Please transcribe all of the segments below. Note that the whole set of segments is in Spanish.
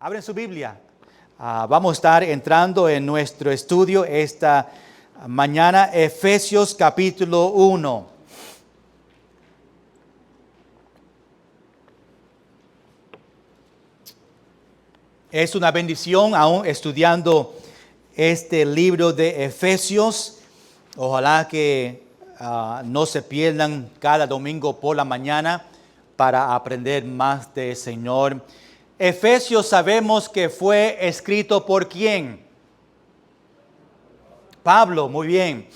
Abren su Biblia. Vamos a estar entrando en nuestro estudio esta mañana, Efesios capítulo 1. Es una bendición aún estudiando este libro de Efesios. Ojalá que no se pierdan cada domingo por la mañana para aprender más del Señor. Efesios sabemos que fue escrito por ¿quién? Pablo, muy bien.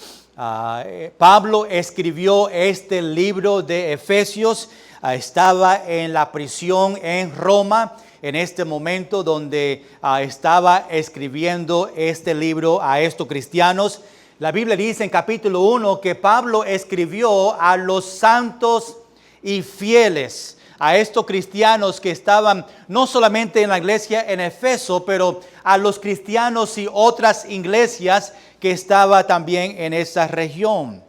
Pablo escribió este libro de Efesios. Estaba en la prisión en Roma en este momento donde estaba escribiendo este libro a estos cristianos. La Biblia dice en capítulo 1 que Pablo escribió a los santos y fieles, a estos cristianos que estaban no solamente en la iglesia en Efeso, pero a los cristianos y otras iglesias que estaban también en esa región.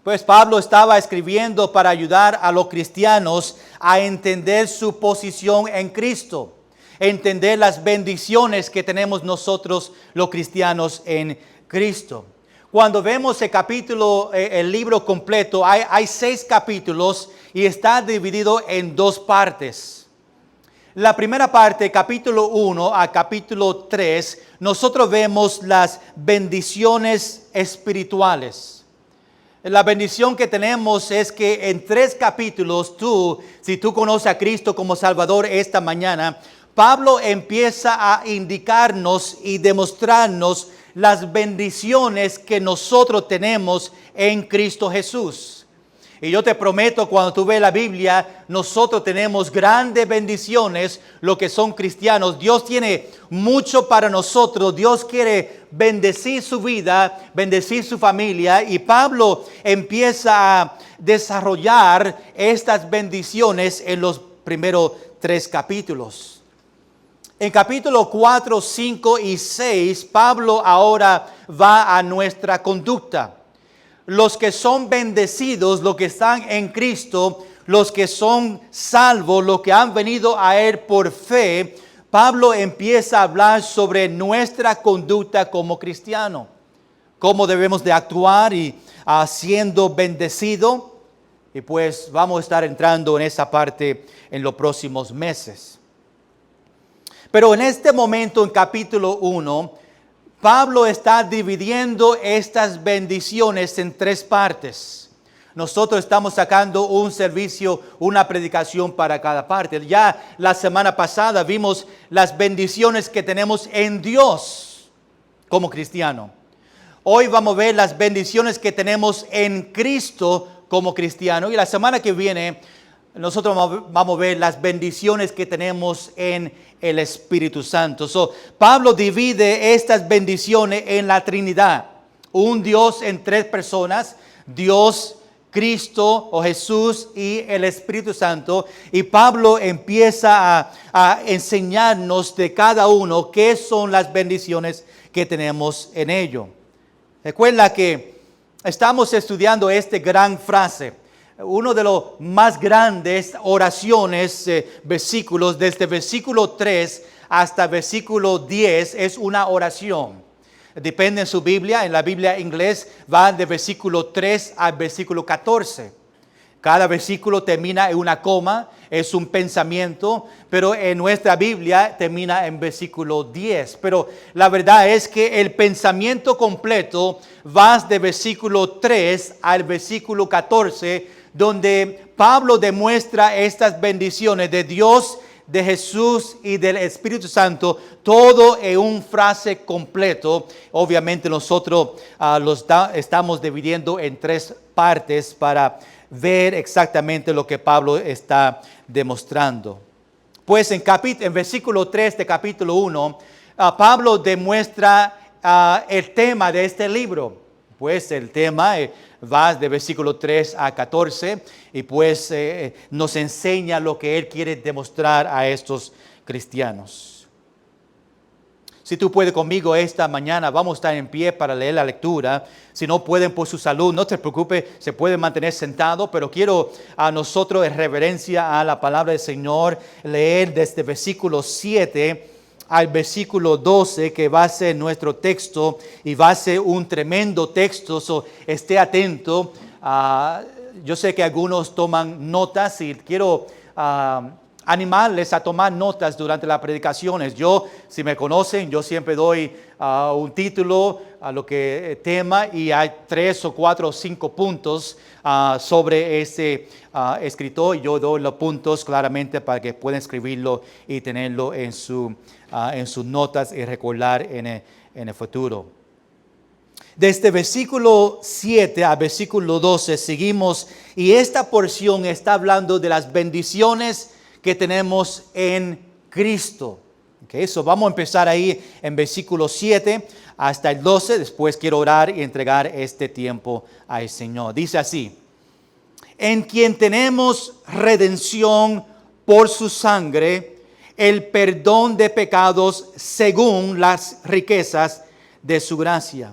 Pues Pablo estaba escribiendo para ayudar a los cristianos a entender su posición en Cristo, entender las bendiciones que tenemos nosotros los cristianos en Cristo. Cuando vemos el capítulo, el libro completo, hay 6 capítulos y está dividido en 2 partes. La primera parte, capítulo 1 a capítulo 3, nosotros vemos las bendiciones espirituales. La bendición que tenemos es que en 3 capítulos si tú conoces a Cristo como Salvador esta mañana, Pablo empieza a indicarnos y demostrarnos las bendiciones que nosotros tenemos en Cristo Jesús. Y yo te prometo, cuando tú ves la Biblia, nosotros tenemos grandes bendiciones, lo que son cristianos. Dios tiene mucho para nosotros. Dios quiere bendecir su vida, bendecir su familia. Y Pablo empieza a desarrollar estas bendiciones en los primeros 3 capítulos. En capítulo 4, 5 y 6, Pablo ahora va a nuestra conducta. Los que son bendecidos, los que están en Cristo, los que son salvos, los que han venido a Él por fe, Pablo empieza a hablar sobre nuestra conducta como cristiano. Cómo debemos de actuar y siendo bendecido. Y pues vamos a estar entrando en esa parte en los próximos meses. Pero en este momento, en capítulo 1, Pablo está dividiendo estas bendiciones en 3 partes. Nosotros estamos sacando un servicio, una predicación para cada parte. Ya la semana pasada vimos las bendiciones que tenemos en Dios como cristiano. Hoy vamos a ver las bendiciones que tenemos en Cristo como cristiano. Y la semana que viene nosotros vamos a ver las bendiciones que tenemos en el Espíritu Santo. Pablo divide estas bendiciones en la Trinidad. Un Dios en 3 personas, Dios, Cristo o Jesús y el Espíritu Santo. Y Pablo empieza a enseñarnos de cada uno qué son las bendiciones que tenemos en ello. Recuerda que estamos estudiando esta gran frase. Uno de los más grandes oraciones, versículos, desde versículo 3 hasta versículo 10 es una oración. Depende en su Biblia, en la Biblia inglés va de versículo 3 al versículo 14. Cada versículo termina en una coma, es un pensamiento, pero en nuestra Biblia termina en versículo 10. Pero la verdad es que el pensamiento completo va de versículo 3 al versículo 14, donde Pablo demuestra estas bendiciones de Dios, de Jesús y del Espíritu Santo, todo en un frase completo. Obviamente nosotros estamos dividiendo en 3 partes para ver exactamente lo que Pablo está demostrando. Pues en versículo 3 de capítulo 1, Pablo demuestra el tema de este libro. Pues el tema va de versículo 3 a 14 y pues nos enseña lo que él quiere demostrar a estos cristianos. Si tú puedes conmigo esta mañana, vamos a estar en pie para leer la lectura. Si no pueden por su salud, no te preocupes, se pueden mantener sentados, pero quiero a nosotros en reverencia a la palabra del Señor leer desde versículo 7 al versículo 12, que va a ser nuestro texto y va a ser un tremendo texto, esté atento. Yo sé que algunos toman notas y quiero animarles a tomar notas durante las predicaciones. Yo, si me conocen, yo siempre doy un título a lo que tema y hay 3 o 4 o 5 puntos sobre ese escritor. Yo doy los puntos claramente para que puedan escribirlo y tenerlo en sus notas y recordar en el futuro. Desde versículo 7 a versículo 12 seguimos y esta porción está hablando de las bendiciones que tenemos en Cristo. Okay, so vamos a empezar ahí en versículo 7 hasta el 12. Después quiero orar y entregar este tiempo al Señor. Dice así: en quien tenemos redención por su sangre, el perdón de pecados según las riquezas de su gracia,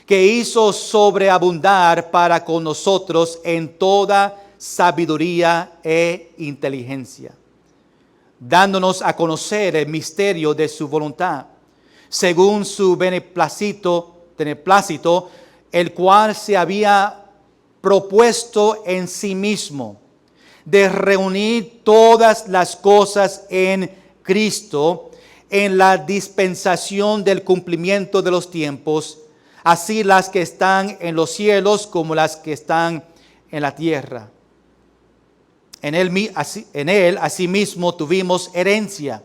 que hizo sobreabundar para con nosotros en toda sabiduría e inteligencia, dándonos a conocer el misterio de su voluntad, según su beneplácito, el cual se había propuesto en sí mismo, de reunir todas las cosas en Cristo, en la dispensación del cumplimiento de los tiempos, así las que están en los cielos como las que están en la tierra. En él asimismo tuvimos herencia,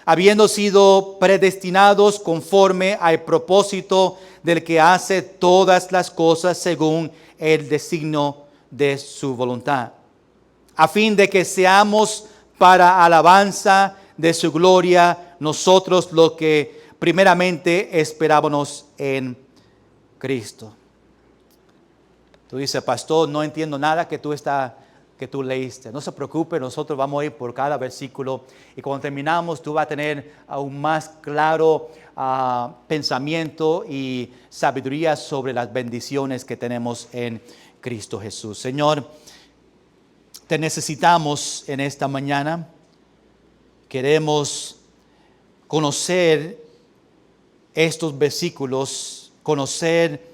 habiendo sido predestinados conforme al propósito del que hace todas las cosas según el designio de su voluntad, a fin de que seamos para alabanza de su gloria nosotros lo que primeramente esperábamos en Cristo. Tú dices, pastor, no entiendo nada que tú leíste. No se preocupe, nosotros vamos a ir por cada versículo y cuando terminamos tú vas a tener un más claro pensamiento y sabiduría sobre las bendiciones que tenemos en Cristo Jesús. Señor, te necesitamos en esta mañana. Queremos conocer estos versículos, conocer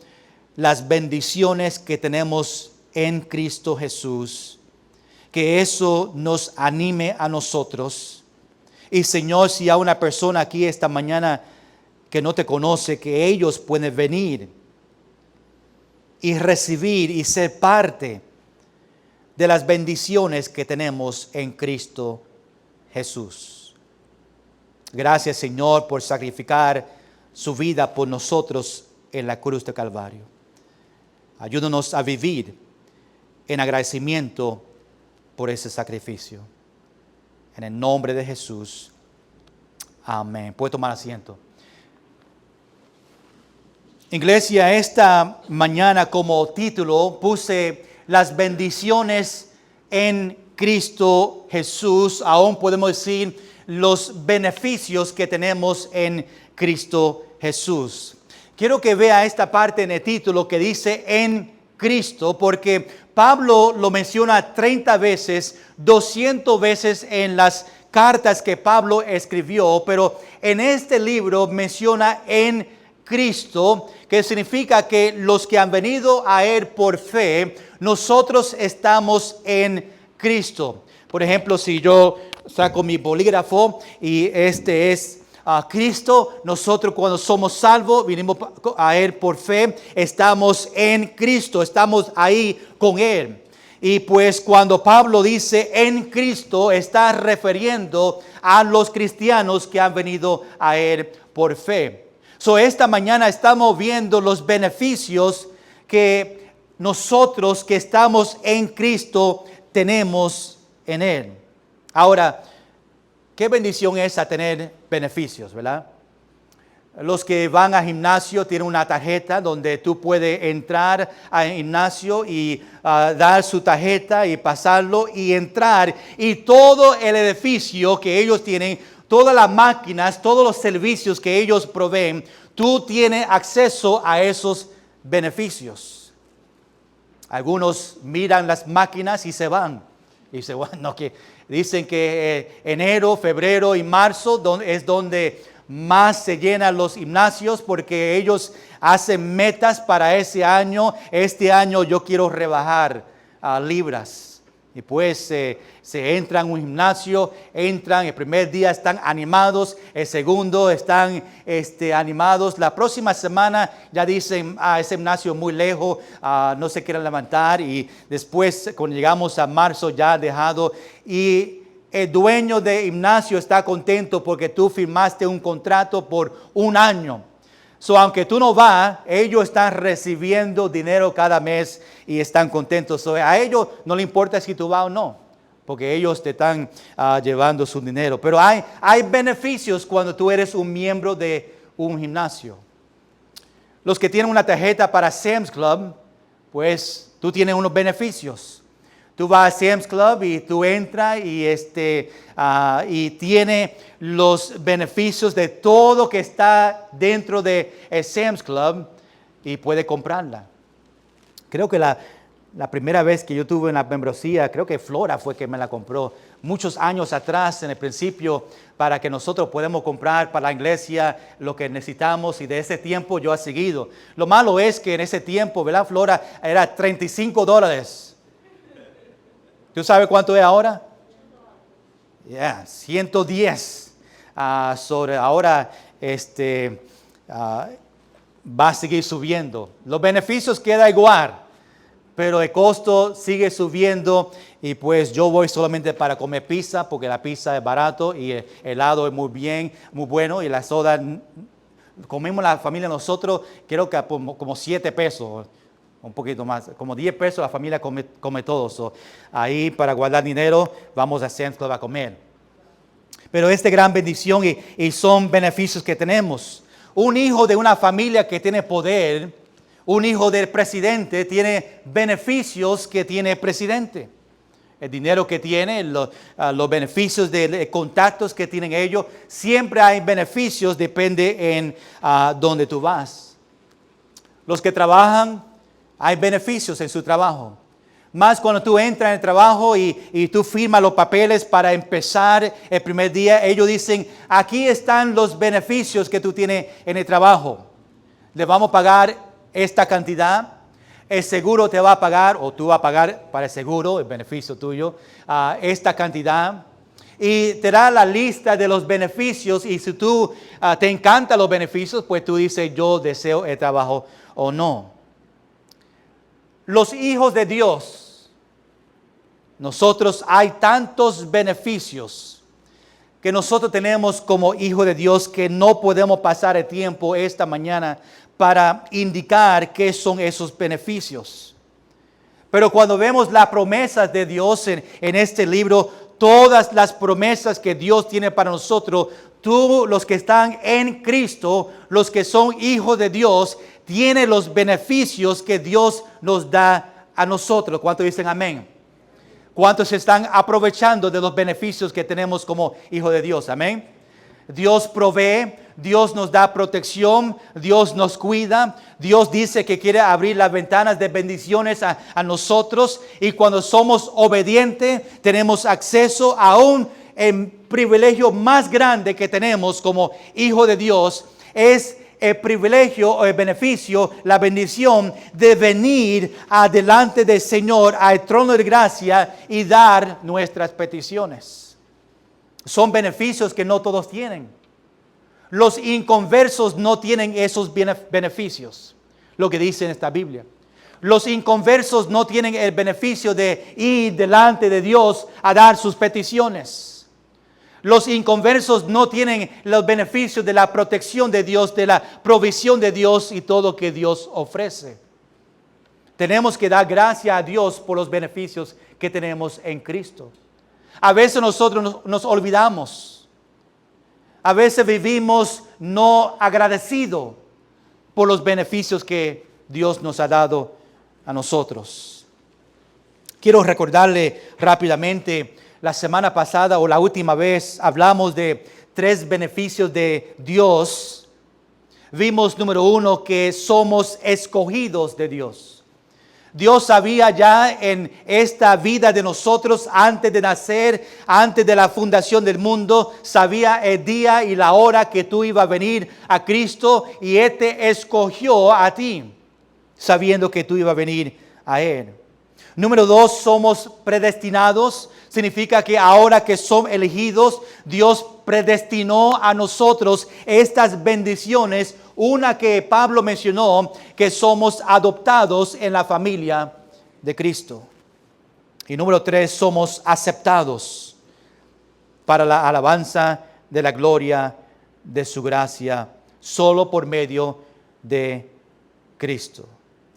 las bendiciones que tenemos en Cristo Jesús. Que eso nos anime a nosotros. Y Señor, si hay una persona aquí esta mañana que no te conoce, que ellos pueden venir y recibir y ser parte de las bendiciones que tenemos en Cristo Jesús. Gracias, Señor, por sacrificar su vida por nosotros en la cruz de Calvario. Ayúdanos a vivir en agradecimiento por ese sacrificio. En el nombre de Jesús. Amén. Puede tomar asiento. Iglesia, esta mañana como título puse las bendiciones en Cristo Jesús. Aún podemos decir los beneficios que tenemos en Cristo Jesús. Quiero que vea esta parte en el título que dice en Cristo, porque Pablo lo menciona 30 veces, 200 veces en las cartas que Pablo escribió, pero en este libro menciona en Cristo, que significa que los que han venido a Él por fe, nosotros estamos en Cristo. Por ejemplo, si yo saco mi bolígrafo y este es Cristo, nosotros cuando somos salvos, vinimos a Él por fe, estamos en Cristo, estamos ahí con Él. Y pues cuando Pablo dice en Cristo, está refiriendo a los cristianos que han venido a Él por fe. Esta mañana estamos viendo los beneficios que nosotros que estamos en Cristo tenemos en Él. Ahora, qué bendición es a tener beneficios, ¿verdad? Los que van al gimnasio tienen una tarjeta donde tú puedes entrar al gimnasio y dar su tarjeta y pasarlo y entrar. Y todo el edificio que ellos tienen, todas las máquinas, todos los servicios que ellos proveen, tú tienes acceso a esos beneficios. Algunos miran las máquinas y se van. Y dicen, bueno, dicen que enero, febrero y marzo es donde más se llenan los gimnasios, porque ellos hacen metas para ese año. Este año yo quiero rebajar libras. Y pues se entran a un gimnasio, el primer día están animados, el segundo están animados. La próxima semana ya dicen, ese gimnasio es muy lejos, no se quieren levantar. Y después, cuando llegamos a marzo, ya ha dejado. Y el dueño del gimnasio está contento porque tú firmaste un contrato por un año. Aunque tú no vas, ellos están recibiendo dinero cada mes y están contentos. A ellos no les importa si tú vas o no, porque ellos te están llevando su dinero. Pero hay beneficios cuando tú eres un miembro de un gimnasio. Los que tienen una tarjeta para Sam's Club, pues tú tienes unos beneficios. Tú vas a Sam's Club y tú entras y tiene los beneficios de todo que está dentro de Sam's Club y puede comprarla. Creo que la primera vez que yo tuve una membresía, creo que Flora fue que me la compró muchos años atrás, en el principio, para que nosotros podamos comprar para la iglesia lo que necesitamos, y de ese tiempo yo he seguido. Lo malo es que en ese tiempo, ¿verdad, Flora? Era $35. ¿Tú sabes cuánto es ahora? 110. Ahora va a seguir subiendo. Los beneficios quedan igual, pero el costo sigue subiendo. Y pues yo voy solamente para comer pizza, porque la pizza es barato y el helado es muy bueno. Y la soda, comemos la familia nosotros, creo que como 7 pesos. Un poquito más, como 10 pesos la familia come todo. Ahí para guardar dinero vamos a Sam's Club a comer. Pero gran bendición y son beneficios que tenemos. Un hijo de una familia que tiene poder, un hijo del presidente, tiene beneficios que tiene el presidente. El dinero que tiene, los beneficios de contactos que tienen ellos, siempre hay beneficios, depende en dónde tú vas. Los que trabajan, hay beneficios en su trabajo. Más cuando tú entras en el trabajo y tú firmas los papeles para empezar el primer día, ellos dicen, aquí están los beneficios que tú tienes en el trabajo. Le vamos a pagar esta cantidad. El seguro te va a pagar, o tú vas a pagar para el seguro, el beneficio tuyo, esta cantidad. Y te da la lista de los beneficios, y si tú te encantan los beneficios, pues tú dices, yo deseo el trabajo o no. Los hijos de Dios, nosotros hay tantos beneficios que nosotros tenemos como hijos de Dios que no podemos pasar el tiempo esta mañana para indicar qué son esos beneficios. Pero cuando vemos las promesas de Dios en este libro, todas las promesas que Dios tiene para nosotros, tú, los que están en Cristo, los que son hijos de Dios, tienen los beneficios que Dios nos da a nosotros. ¿Cuántos dicen amén? ¿Cuántos están aprovechando de los beneficios que tenemos como hijos de Dios? Amén. Dios provee, Dios nos da protección, Dios nos cuida. Dios dice que quiere abrir las ventanas de bendiciones a nosotros, y cuando somos obedientes tenemos acceso a un privilegio más grande que tenemos como hijo de Dios. Es el privilegio o el beneficio, la bendición de venir adelante del Señor al trono de gracia y dar nuestras peticiones. Son beneficios que no todos tienen. Los inconversos no tienen esos beneficios, lo que dice en esta Biblia. Los inconversos no tienen el beneficio de ir delante de Dios a dar sus peticiones. Los inconversos no tienen los beneficios de la protección de Dios, de la provisión de Dios y todo lo que Dios ofrece. Tenemos que dar gracias a Dios por los beneficios que tenemos en Cristo. A veces nosotros nos olvidamos. A veces vivimos no agradecidos por los beneficios que Dios nos ha dado a nosotros. Quiero recordarle rápidamente, la semana pasada o la última vez hablamos de tres beneficios de Dios, vimos, número uno, que somos escogidos de Dios. Dios sabía ya en esta vida de nosotros, antes de nacer, antes de la fundación del mundo, sabía el día y la hora que tú ibas a venir a Cristo, y Él te escogió a ti, sabiendo que tú ibas a venir a Él. Número dos, somos predestinados. Significa que ahora que somos elegidos, Dios predestinó a nosotros estas bendiciones. Una que Pablo mencionó, que somos adoptados en la familia de Cristo. Y número tres, somos aceptados para la alabanza de la gloria de su gracia, solo por medio de Cristo.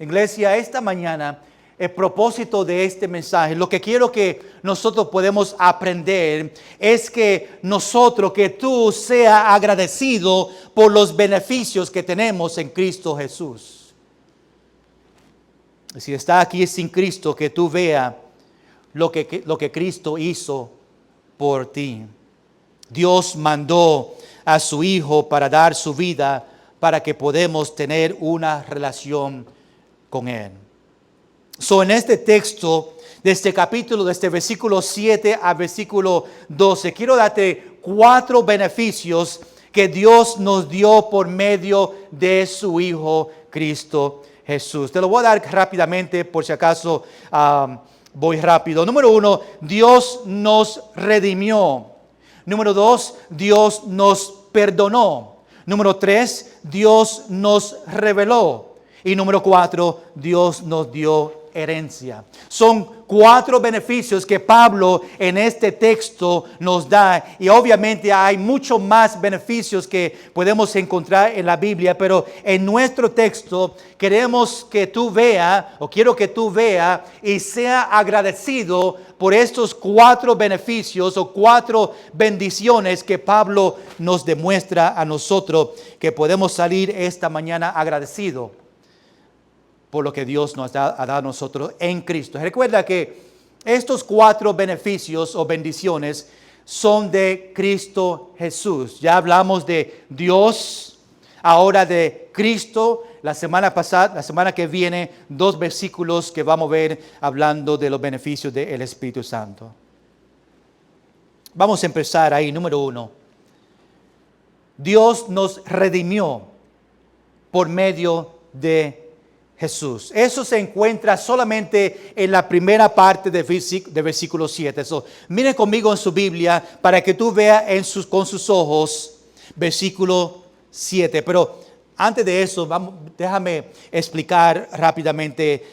Iglesia, esta mañana, el propósito de este mensaje, lo que quiero que nosotros podemos aprender es que nosotros, que tú seas agradecido por los beneficios que tenemos en Cristo Jesús. Si está aquí sin Cristo, que tú veas lo que Cristo hizo por ti. Dios mandó a su Hijo para dar su vida para que podamos tener una relación con Él. En este texto, de este capítulo, de este versículo 7 a versículo 12, quiero darte 4 beneficios que Dios nos dio por medio de su Hijo Cristo Jesús. Te lo voy a dar rápidamente, por si acaso voy rápido. Número 1, Dios nos redimió. Número 2, Dios nos perdonó. Número 3, Dios nos reveló. Y número 4, Dios nos dio herencia. Son 4 beneficios que Pablo en este texto nos da, y obviamente hay muchos más beneficios que podemos encontrar en la Biblia, pero en nuestro texto queremos que tú veas, o quiero que tú veas y sea agradecido por estos 4 beneficios o 4 bendiciones que Pablo nos demuestra a nosotros, que podemos salir esta mañana agradecidos por lo que Dios nos ha dado a nosotros en Cristo. Recuerda que estos 4 beneficios o bendiciones son de Cristo Jesús. Ya hablamos de Dios, ahora de Cristo. La semana pasada, la semana que viene, 2 versículos que vamos a ver hablando de los beneficios del Espíritu Santo. Vamos a empezar ahí, número 1. Dios nos redimió por medio de Jesús. Eso se encuentra solamente en la primera parte de versículo 7. Miren conmigo en su Biblia para que tú veas con sus ojos versículo 7. Pero antes de eso, déjame explicar rápidamente.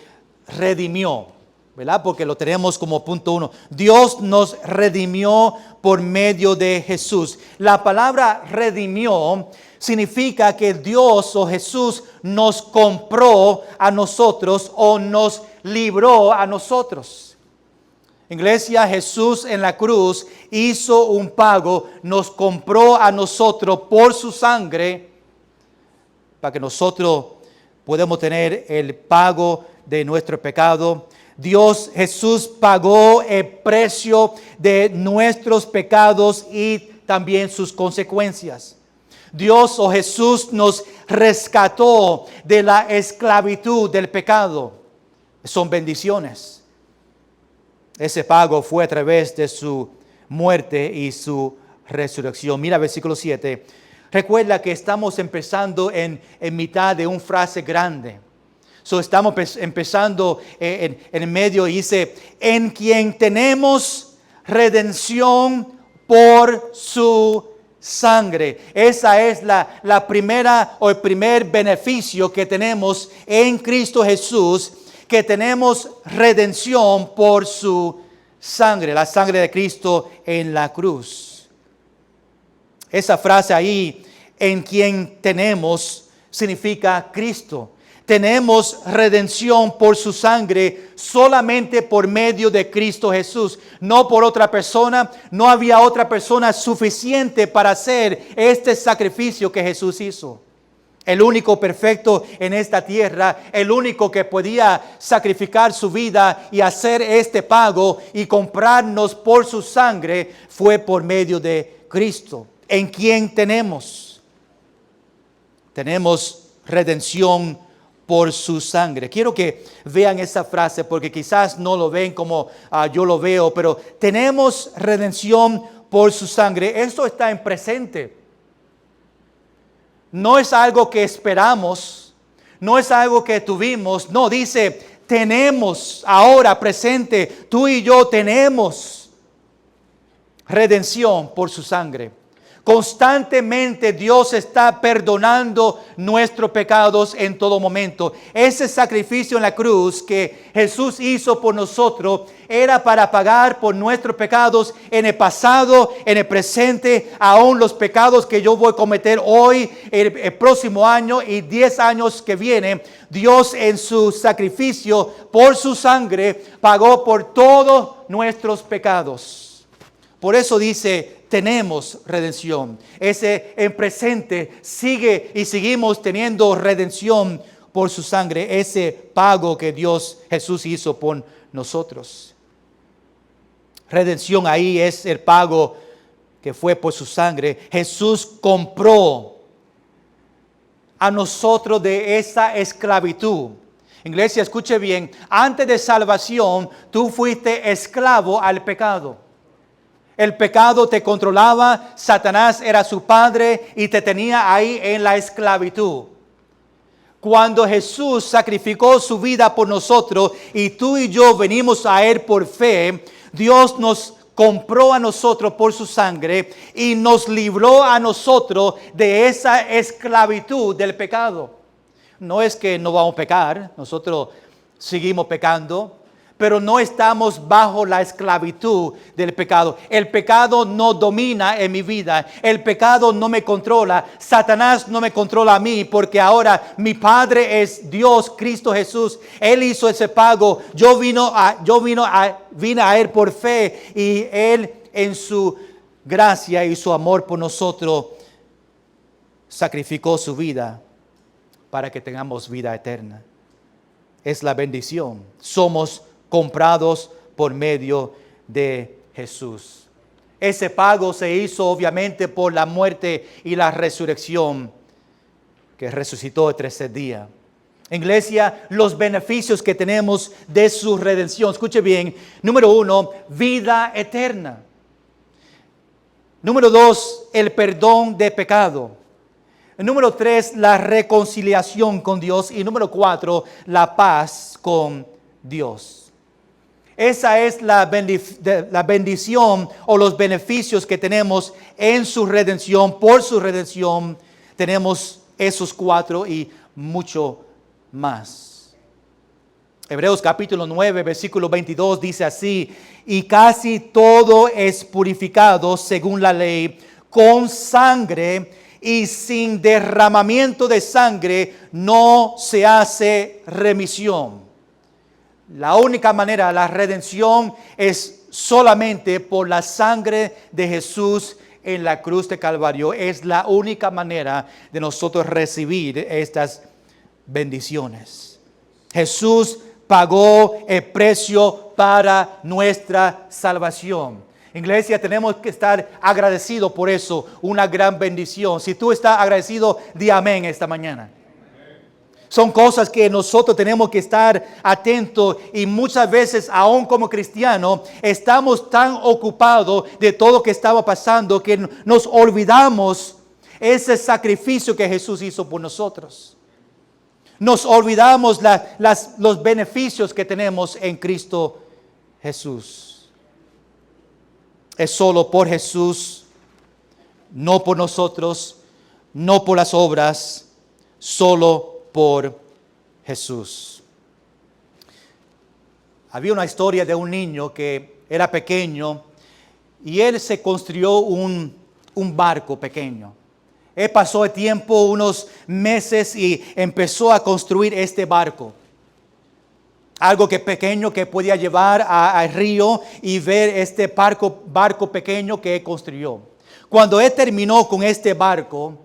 Redimió, ¿verdad? Porque lo tenemos como punto 1. Dios nos redimió por medio de Jesús. La palabra redimió significa que Dios o Jesús nos compró a nosotros o nos libró a nosotros. Iglesia, Jesús en la cruz hizo un pago, nos compró a nosotros por su sangre para que nosotros podamos tener el pago de nuestro pecado. Jesús pagó el precio de nuestros pecados y también sus consecuencias. Dios o Jesús nos rescató de la esclavitud del pecado. Son bendiciones. Ese pago fue a través de su muerte y su resurrección. Mira versículo 7. Recuerda que estamos empezando en mitad de una frase grande. Estamos empezando en el medio y dice, en quien tenemos redención por su sangre. Esa es la primera o el primer beneficio que tenemos en Cristo Jesús, que tenemos redención por su sangre, la sangre de Cristo en la cruz. Esa frase ahí, en quien tenemos, significa Cristo. Tenemos redención por su sangre solamente por medio de Cristo Jesús, no por otra persona. No había otra persona suficiente para hacer este sacrificio que Jesús hizo. El único perfecto en esta tierra, el único que podía sacrificar su vida y hacer este pago y comprarnos por su sangre, fue por medio de Cristo. ¿En quién tenemos? Tenemos redención por su sangre. Quiero que vean esa frase porque quizás no lo ven como yo lo veo, pero tenemos redención por su sangre. Esto está en presente. No es algo que esperamos, no es algo que tuvimos, no, dice, tenemos ahora presente, tú y yo tenemos redención por su sangre. Constantemente Dios está perdonando nuestros pecados en todo momento. Ese sacrificio en la cruz que Jesús hizo por nosotros era para pagar por nuestros pecados en el pasado, en el presente, aún los pecados que yo voy a cometer hoy, el próximo año y 10 años que vienen. Dios en su sacrificio por su sangre pagó por todos nuestros pecados. Por eso dice, tenemos redención. Ese en presente sigue y seguimos teniendo redención por su sangre. Ese pago que Jesús hizo por nosotros. Redención ahí es el pago que fue por su sangre. Jesús compró a nosotros de esa esclavitud. Iglesia, escuche bien. Antes de salvación, tú fuiste esclavo al pecado. El pecado te controlaba, Satanás era su padre y te tenía ahí en la esclavitud. Cuando Jesús sacrificó su vida por nosotros y tú y yo venimos a Él por fe, Dios nos compró a nosotros por su sangre y nos libró a nosotros de esa esclavitud del pecado. No es que no vamos a pecar, nosotros seguimos pecando, pero no estamos bajo la esclavitud del pecado. El pecado no domina en mi vida. El pecado no me controla. Satanás no me controla a mí porque ahora mi Padre es Dios, Cristo Jesús. Él hizo ese pago. Vine a Él por fe y Él en su gracia y su amor por nosotros sacrificó su vida para que tengamos vida eterna. Es la bendición. Somos comprados por medio de Jesús. Ese pago se hizo obviamente por la muerte y la resurrección que resucitó el tercer día. Iglesia, los beneficios que tenemos de su redención. Escuche bien. Número 1, vida eterna. Número 2, el perdón de pecado. Número 3, la reconciliación con Dios. Y número 4, la paz con Dios. Esa es la bendición o los beneficios que tenemos en su redención. Por su redención tenemos esos 4 y mucho más. Hebreos capítulo 9, versículo 22 dice así: y casi todo es purificado según la ley con sangre, y sin derramamiento de sangre no se hace remisión. La única manera, la redención es solamente por la sangre de Jesús en la cruz de Calvario. Es la única manera de nosotros recibir estas bendiciones. Jesús pagó el precio para nuestra salvación. Iglesia, tenemos que estar agradecidos por eso, una gran bendición. Si tú estás agradecido, di amén esta mañana. Son cosas que nosotros tenemos que estar atentos y muchas veces, aún como cristianos, estamos tan ocupados de todo lo que estaba pasando que nos olvidamos ese sacrificio que Jesús hizo por nosotros. Nos olvidamos los beneficios que tenemos en Cristo Jesús. Es solo por Jesús, no por nosotros, no por las obras, solo por Jesús. Había una historia de un niño que era pequeño y él se construyó un barco pequeño. Él pasó el tiempo, unos meses, y empezó a construir este barco. Algo que pequeño que podía llevar al río y ver este barco pequeño que él construyó. Cuando él terminó con este barco,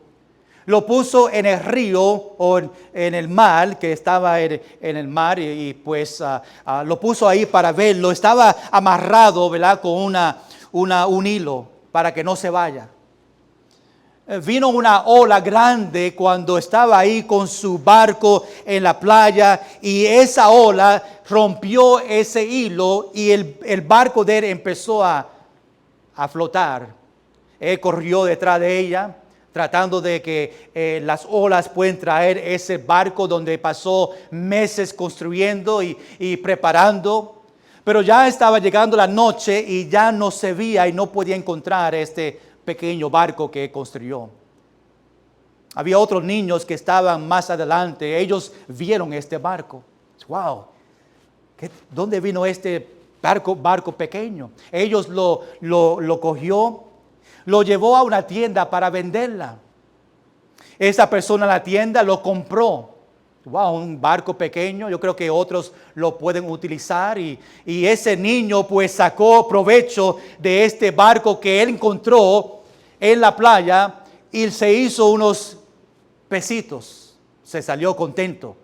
lo puso en el río o en el mar, que estaba en el mar, y pues lo puso ahí para verlo. Estaba amarrado, ¿verdad?, con un hilo para que no se vaya. Vino una ola grande cuando estaba ahí con su barco en la playa y esa ola rompió ese hilo y el barco de él empezó a flotar. Él corrió detrás de ella tratando de que las olas pueden traer ese barco donde pasó meses construyendo y preparando. Pero ya estaba llegando la noche y ya no se veía y no podía encontrar este pequeño barco que construyó. Había otros niños que estaban más adelante. Ellos vieron este barco. ¡Wow! ¿Dónde vino este barco pequeño? Ellos lo cogió, lo llevó a una tienda para venderla. Esa persona en la tienda lo compró. Wow, un barco pequeño, yo creo que otros lo pueden utilizar y ese niño pues sacó provecho de este barco que él encontró en la playa y se hizo unos pesitos, se salió contento.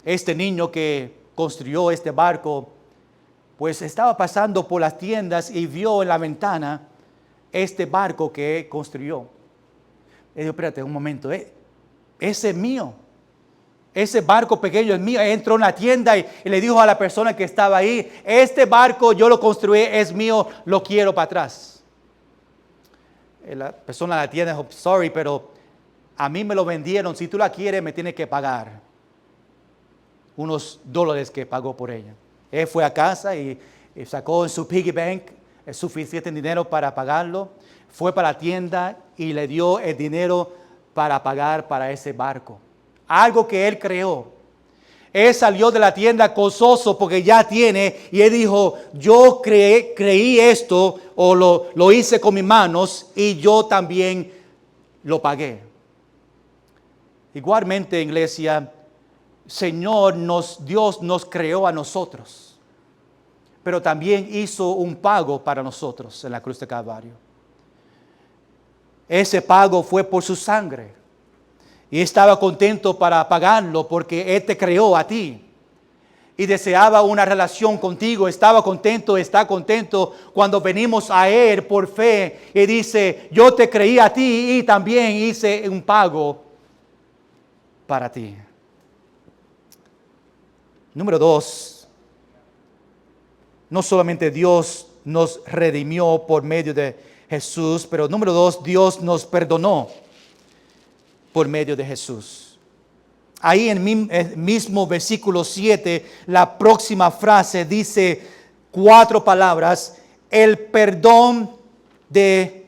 Este niño que construyó este barco pues estaba pasando por las tiendas y vio en la ventana este barco que construyó. Y dijo, espérate un momento, ese es mío. Ese barco pequeño es mío. Entró en la tienda y le dijo a la persona que estaba ahí, este barco yo lo construí, es mío, lo quiero para atrás. La persona de la tienda dijo, sorry, pero a mí me lo vendieron. Si tú la quieres, me tienes que pagar unos $, que pagó por ella. Él fue a casa y sacó en su piggy bank suficiente dinero para pagarlo. Fue para la tienda y le dio el dinero para pagar para ese barco. Algo que él creó. Él salió de la tienda gozoso porque ya tiene y él dijo, yo creí esto o lo hice con mis manos y yo también lo pagué. Igualmente, iglesia, Dios nos creó a nosotros, pero también hizo un pago para nosotros en la cruz de Calvario. Ese pago fue por su sangre. Y estaba contento para pagarlo porque Él te creó a ti. Y deseaba una relación contigo. Estaba contento, está contento cuando venimos a Él por fe. Y dice, yo te creí a ti y también hice un pago para ti. Número 2. No solamente Dios nos redimió por medio de Jesús, pero número 2, Dios nos perdonó por medio de Jesús. Ahí en el mismo versículo 7, la próxima frase dice 4 palabras, el perdón de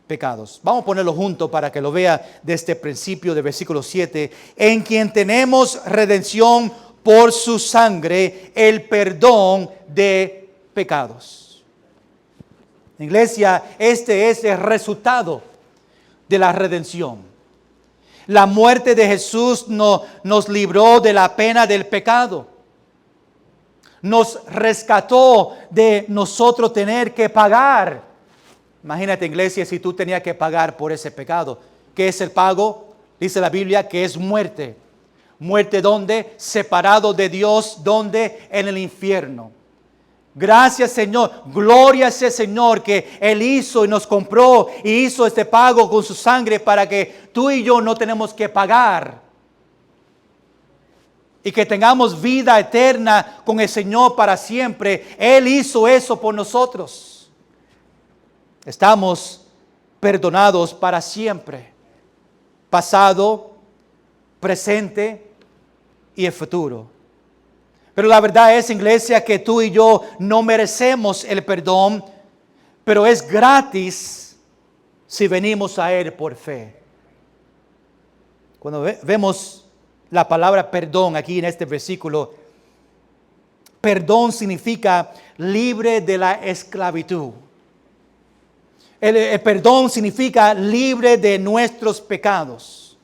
pecados. Vamos a ponerlo junto para que lo vea desde el principio del versículo 7. En quien tenemos redención por su sangre, el perdón de pecados. Iglesia, este es el resultado de la redención. La muerte de Jesús nos libró de la pena del pecado. Nos rescató de nosotros tener que pagar. Imagínate, iglesia, si tú tenías que pagar por ese pecado. ¿Qué es el pago? Dice la Biblia que es muerte. ¿Muerte dónde? Separado de Dios, ¿dónde? En el infierno. Gracias, Señor. Gloria sea, Señor, que Él hizo y nos compró y hizo este pago con su sangre para que tú y yo no tenemos que pagar. Y que tengamos vida eterna con el Señor para siempre. Él hizo eso por nosotros. Estamos perdonados para siempre. Pasado, presente y el futuro. Pero la verdad es, iglesia, que tú y yo no merecemos el perdón, pero es gratis si venimos a Él por fe. Cuando vemos la palabra perdón aquí en este versículo, perdón significa libre de la esclavitud. El perdón significa libre de nuestros pecados.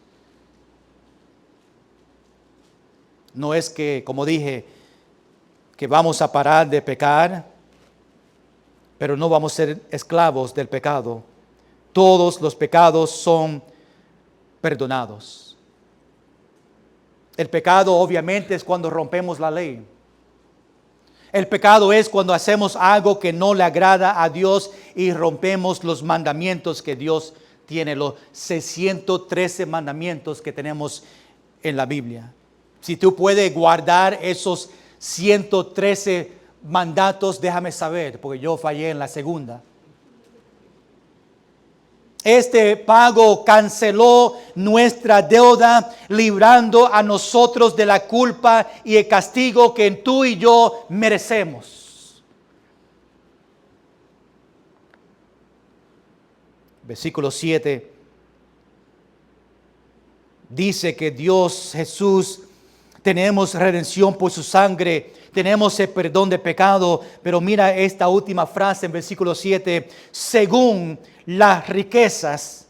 No es que, como dije, que vamos a parar de pecar, pero no vamos a ser esclavos del pecado. Todos los pecados son perdonados. El pecado obviamente es cuando rompemos la ley. El pecado es cuando hacemos algo que no le agrada a Dios y rompemos los mandamientos que Dios tiene, los 613 mandamientos que tenemos en la Biblia. Si tú puedes guardar esos 113 mandatos, déjame saber, porque yo fallé en la segunda. Este pago canceló nuestra deuda, librando a nosotros de la culpa y el castigo que tú y yo merecemos. Versículo 7 dice que Dios, Jesús, tenemos redención por su sangre, tenemos el perdón de pecado, pero mira esta última frase en versículo 7, según las riquezas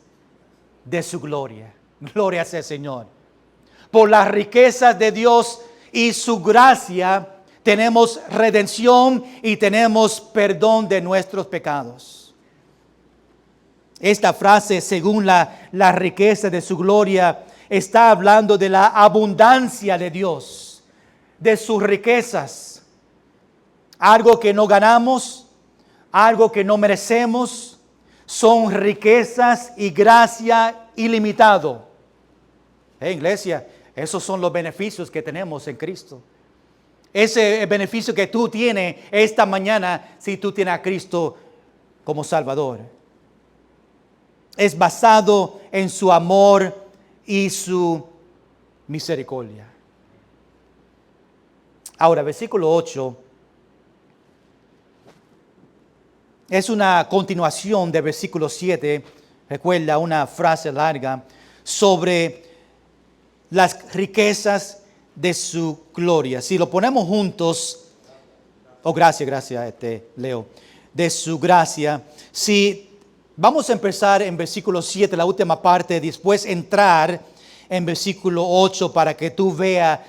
de su gloria. Gloria sea el Señor. Por las riquezas de Dios y su gracia tenemos redención y tenemos perdón de nuestros pecados. Esta frase, según la riqueza de su gloria, está hablando de la abundancia de Dios, de sus riquezas. Algo que no ganamos, algo que no merecemos, son riquezas y gracia ilimitado. Iglesia, esos son los beneficios que tenemos en Cristo. Ese beneficio que tú tienes esta mañana si tú tienes a Cristo como Salvador. Es basado en su amor y su misericordia. Ahora, versículo 8 es una continuación de versículo 7, recuerda una frase larga, sobre las riquezas de su gloria. Si lo ponemos juntos, gracias, Leo, de su gracia. Si vamos a empezar en versículo 7, la última parte, después entrar en versículo 8 para que tú veas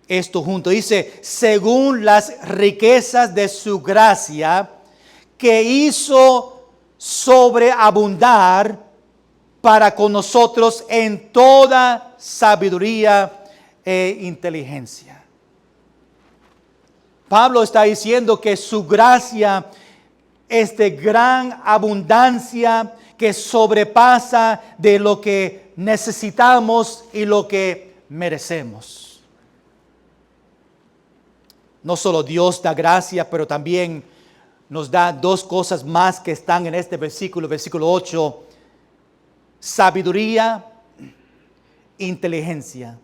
esto junto. Dice, según las riquezas de su gracia, que hizo sobreabundar para con nosotros en toda sabiduría e inteligencia. Pablo está diciendo que su gracia es de gran abundancia que sobrepasa de lo que necesitamos y lo que merecemos. No solo Dios da gracia, pero también nos da dos cosas más que están en este versículo 8. Sabiduría, inteligencia.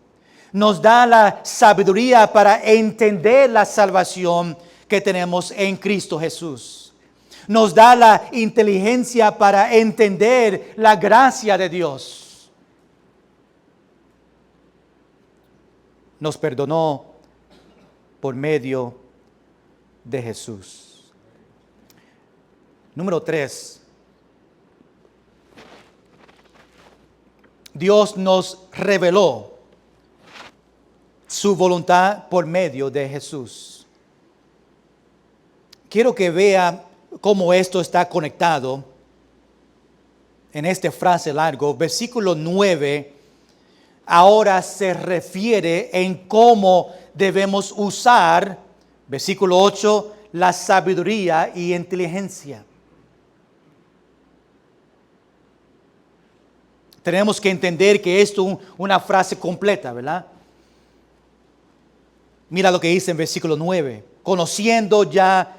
Nos da la sabiduría para entender la salvación que tenemos en Cristo Jesús. Nos da la inteligencia para entender la gracia de Dios. Nos perdonó por medio de Jesús. Número 3. Dios nos reveló su voluntad por medio de Jesús. Quiero que vea cómo esto está conectado en esta frase largo. Versículo 9 ahora se refiere en cómo debemos usar, versículo 8, la sabiduría y inteligencia. Tenemos que entender que esto es una frase completa, ¿verdad? Mira lo que dice en versículo 9. Conociendo ya,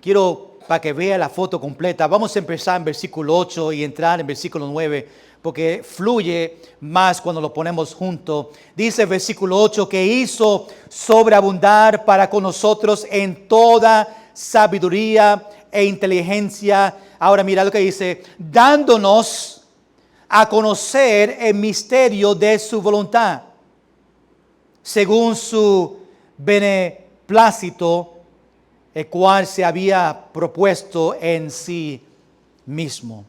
quiero para que vea la foto completa, vamos a empezar en versículo 8 y entrar en versículo 9, porque fluye más cuando lo ponemos junto. Dice versículo 8 que hizo sobreabundar para con nosotros en toda sabiduría e inteligencia. Ahora mira lo que dice, dándonos a conocer el misterio de su voluntad, según su beneplácito, el cual se había propuesto en sí mismo.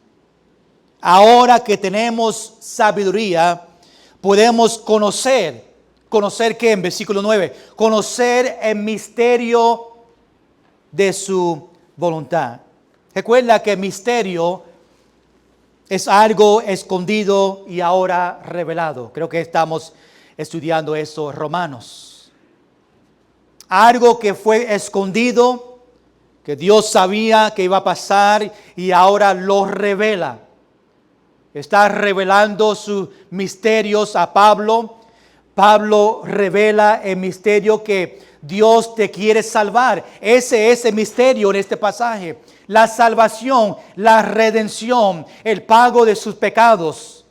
Ahora que tenemos sabiduría, podemos conocer ¿qué? En versículo 9, conocer el misterio de su voluntad. Recuerda que el misterio es algo escondido y ahora revelado. Creo que estamos estudiando eso en Romanos. Algo que fue escondido, que Dios sabía que iba a pasar y ahora lo revela. Está revelando sus misterios a Pablo. Pablo revela el misterio que Dios te quiere salvar. Ese es el misterio en este pasaje. La salvación, la redención, el pago de sus pecados.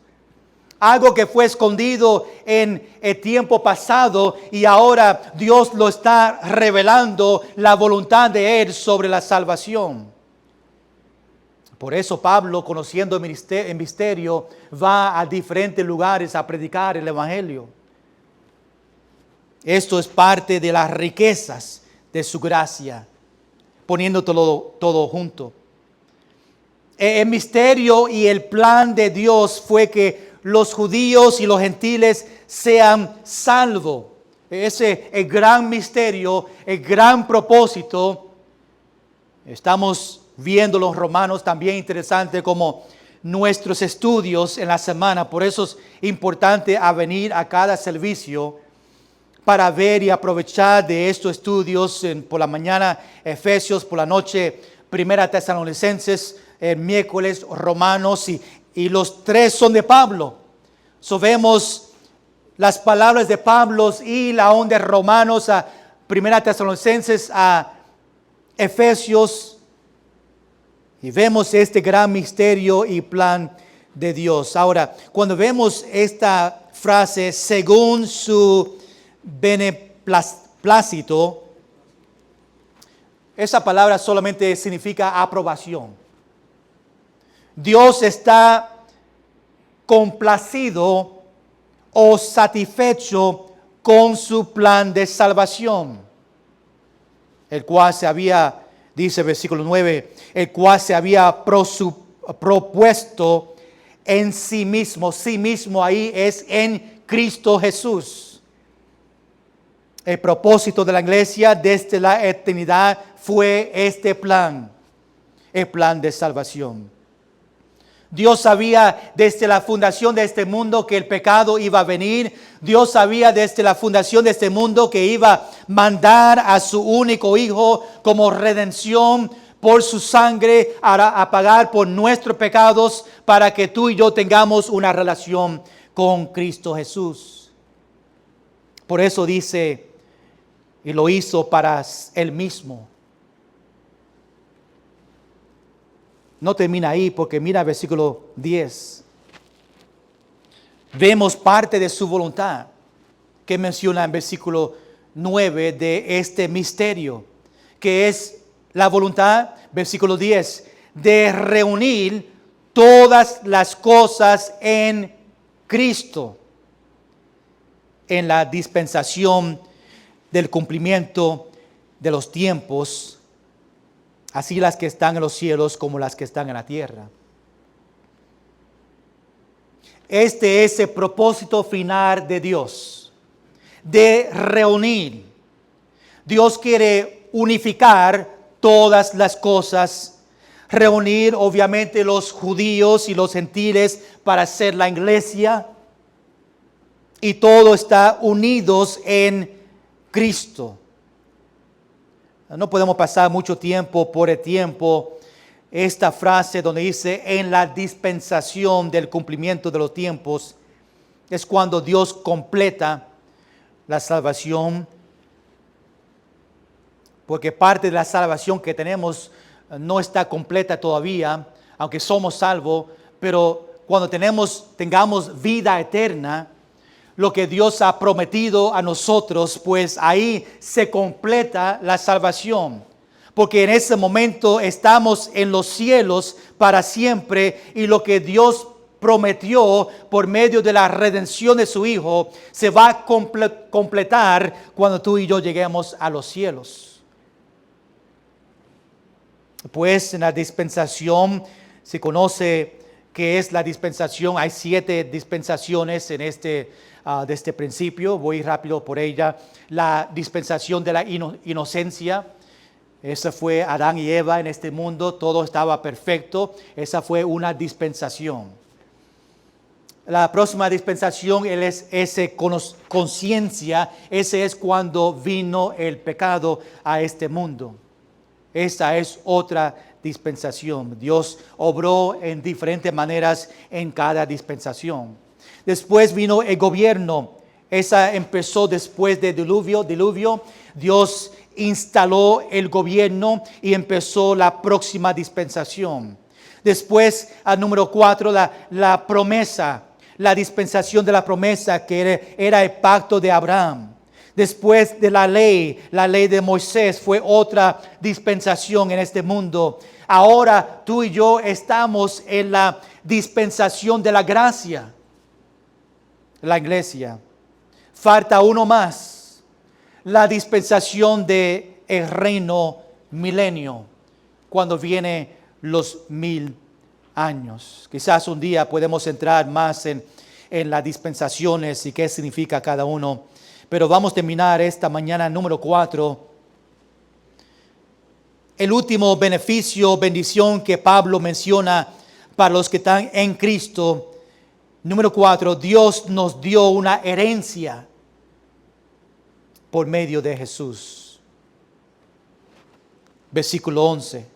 Algo que fue escondido en el tiempo pasado y ahora Dios lo está revelando, la voluntad de Él sobre la salvación. Por eso Pablo, conociendo el misterio, va a diferentes lugares a predicar el Evangelio. Esto es parte de las riquezas de su gracia, poniendo todo junto. El misterio y el plan de Dios fue que los judíos y los gentiles sean salvos. Ese es el gran misterio, el gran propósito. Estamos viendo los romanos también interesante como nuestros estudios en la semana. Por eso es importante a venir a cada servicio para ver y aprovechar de estos estudios. Por la mañana Efesios, por la noche Primera Tesalonicenses, el miércoles Romanos y los tres son de Pablo. Vemos las palabras de Pablo y la onda de Romanos a Primera Tesalonicenses, a Efesios. Y vemos este gran misterio y plan de Dios. Ahora, cuando vemos esta frase, según su beneplácito, esa palabra solamente significa aprobación. Dios está complacido o satisfecho con su plan de salvación, el cual se había, dice el versículo 9, el cual se había propuesto en sí mismo. Sí mismo ahí es en Cristo Jesús. El propósito de la iglesia desde la eternidad fue este plan, el plan de salvación. Dios sabía desde la fundación de este mundo que el pecado iba a venir. Dios sabía desde la fundación de este mundo que iba a mandar a su único Hijo como redención por su sangre a pagar por nuestros pecados para que tú y yo tengamos una relación con Cristo Jesús. Por eso dice, y lo hizo para Él mismo. No termina ahí porque mira el versículo 10. Vemos parte de su voluntad que menciona en versículo 9 de este misterio, que es la voluntad, versículo 10, de reunir todas las cosas en Cristo, en la dispensación del cumplimiento de los tiempos, así las que están en los cielos como las que están en la tierra. Este es el propósito final de Dios, de reunir. Dios quiere unificar todas las cosas, reunir obviamente los judíos y los gentiles para hacer la iglesia, y todo está unidos en Cristo. No podemos pasar mucho tiempo por el tiempo. Esta frase donde dice en la dispensación del cumplimiento de los tiempos es cuando Dios completa la salvación, porque parte de la salvación que tenemos no está completa todavía, aunque somos salvos, pero cuando tengamos vida eterna, lo que Dios ha prometido a nosotros, pues ahí se completa la salvación. Porque en ese momento estamos en los cielos para siempre y lo que Dios prometió por medio de la redención de su Hijo se va a completar cuando tú y yo lleguemos a los cielos. Pues en la dispensación se conoce que es la dispensación. Hay 7 dispensaciones en de este principio. Voy rápido por ella. La dispensación de la inocencia. Esa fue Adán y Eva en este mundo. Todo estaba perfecto. Esa fue una dispensación. La próxima dispensación es ese conciencia, ese es cuando vino el pecado a este mundo. Esta es otra dispensación. Dios obró en diferentes maneras en cada dispensación. Después vino el gobierno. Esa empezó después del diluvio. Dios instaló el gobierno y empezó la próxima dispensación. Después, al número 4, la promesa, la dispensación de la promesa que era el pacto de Abraham. Después de la ley de Moisés fue otra dispensación en este mundo. Ahora tú y yo estamos en la dispensación de la gracia, la iglesia. Falta uno más, la dispensación del reino milenio, cuando viene los 1000 años. Quizás un día podemos entrar más en las dispensaciones y qué significa cada uno. Pero vamos a terminar esta mañana número 4. El último beneficio, bendición que Pablo menciona para los que están en Cristo. Número 4, Dios nos dio una herencia por medio de Jesús. Versículo 11.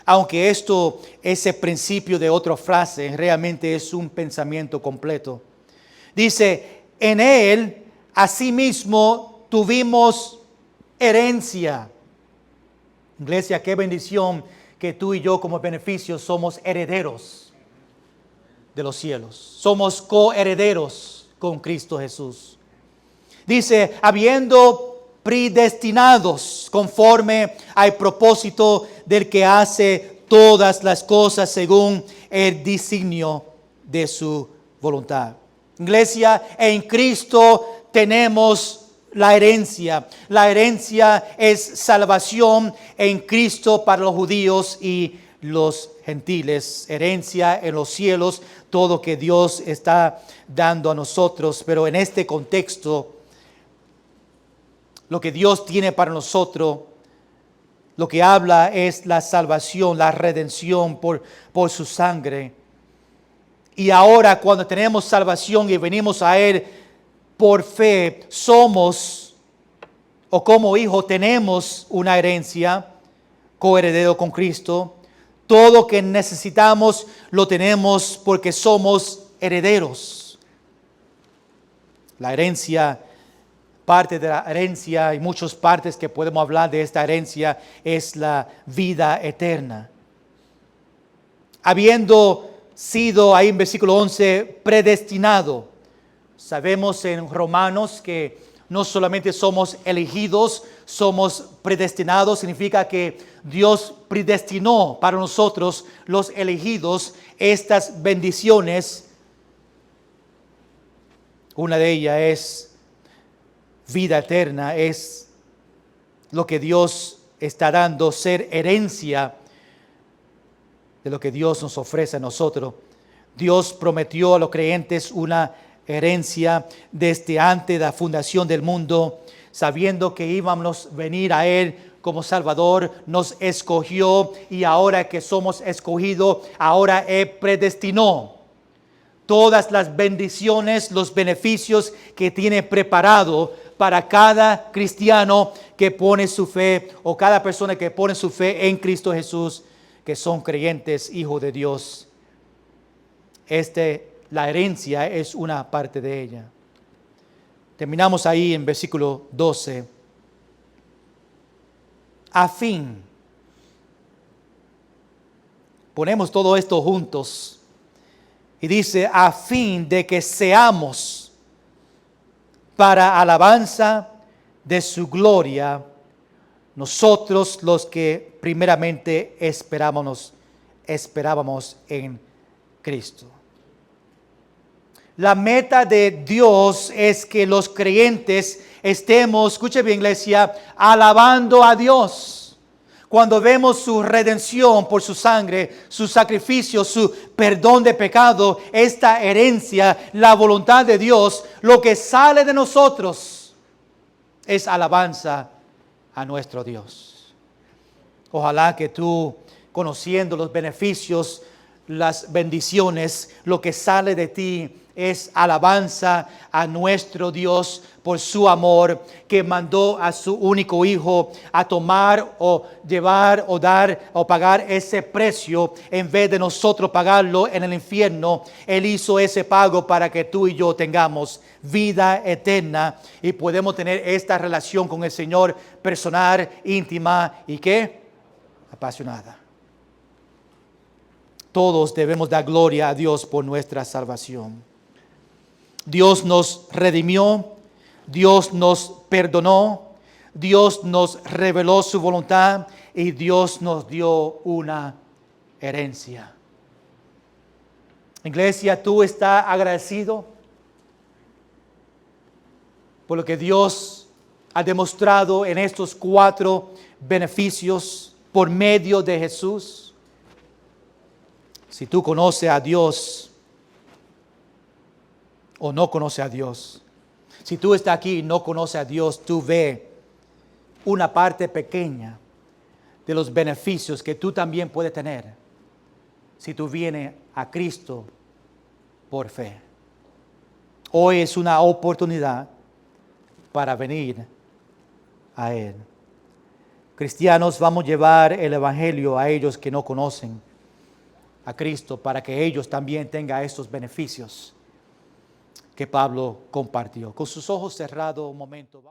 Aunque esto es el principio de otra frase, realmente es un pensamiento completo. Dice, en Él, asimismo, tuvimos herencia. Iglesia, qué bendición que tú y yo como beneficio somos herederos de los cielos. Somos coherederos con Cristo Jesús. Dice, habiendo predestinados conforme al propósito del que hace todas las cosas según el designio de su voluntad. Iglesia, en Cristo tenemos la herencia. La herencia es salvación en Cristo para los judíos y los gentiles. Herencia en los cielos, todo que Dios está dando a nosotros. Pero en este contexto, lo que Dios tiene para nosotros, lo que habla es la salvación, la redención por su sangre. Y ahora cuando tenemos salvación y venimos a Él por fe, somos, o como hijo tenemos una herencia, coheredero con Cristo. Todo que necesitamos lo tenemos porque somos herederos. La herencia, parte de la herencia, hay muchas partes que podemos hablar de esta herencia, es la vida eterna. Habiendo sido, ahí en versículo 11, predestinado. Sabemos en Romanos que no solamente somos elegidos, somos predestinados. Significa que Dios predestinó para nosotros, los elegidos, estas bendiciones. Una de ellas es vida eterna, es lo que Dios está dando, ser herencia de lo que Dios nos ofrece a nosotros. Dios prometió a los creyentes una herencia desde antes de la fundación del mundo, sabiendo que íbamos a venir a Él como Salvador, nos escogió y ahora que somos escogidos, ahora Él predestinó todas las bendiciones, los beneficios que tiene preparado para cada cristiano que pone su fe o cada persona que pone su fe en Cristo Jesús, que son creyentes, hijos de Dios. La herencia es una parte de ella. Terminamos ahí en versículo 12. A fin. Ponemos todo esto juntos. Y dice, a fin de que seamos para alabanza de su gloria, nosotros los que primeramente esperábamos en Cristo. La meta de Dios es que los creyentes estemos, escuche bien iglesia, alabando a Dios. Cuando vemos su redención por su sangre, su sacrificio, su perdón de pecado, esta herencia, la voluntad de Dios, lo que sale de nosotros es alabanza a nuestro Dios. Ojalá que tú, conociendo los beneficios, las bendiciones, lo que sale de ti es alabanza a nuestro Dios por su amor, que mandó a su único hijo a tomar o llevar o dar o pagar ese precio en vez de nosotros pagarlo en el infierno. Él hizo ese pago para que tú y yo tengamos vida eterna y podemos tener esta relación con el Señor personal, íntima y ¿qué? Apasionada. Todos debemos dar gloria a Dios por nuestra salvación. Dios nos redimió, Dios nos perdonó, Dios nos reveló su voluntad y Dios nos dio una herencia. Iglesia, ¿tú estás agradecido por lo que Dios ha demostrado en estos 4 beneficios por medio de Jesús? Si tú conoces a Dios o no conoces a Dios, si tú estás aquí y no conoces a Dios, tú ve una parte pequeña de los beneficios que tú también puedes tener si tú vienes a Cristo por fe. Hoy es una oportunidad para venir a Él. Cristianos, vamos a llevar el Evangelio a ellos que no conocen a Cristo para que ellos también tengan estos beneficios que Pablo compartió. Con sus ojos cerrados un momento.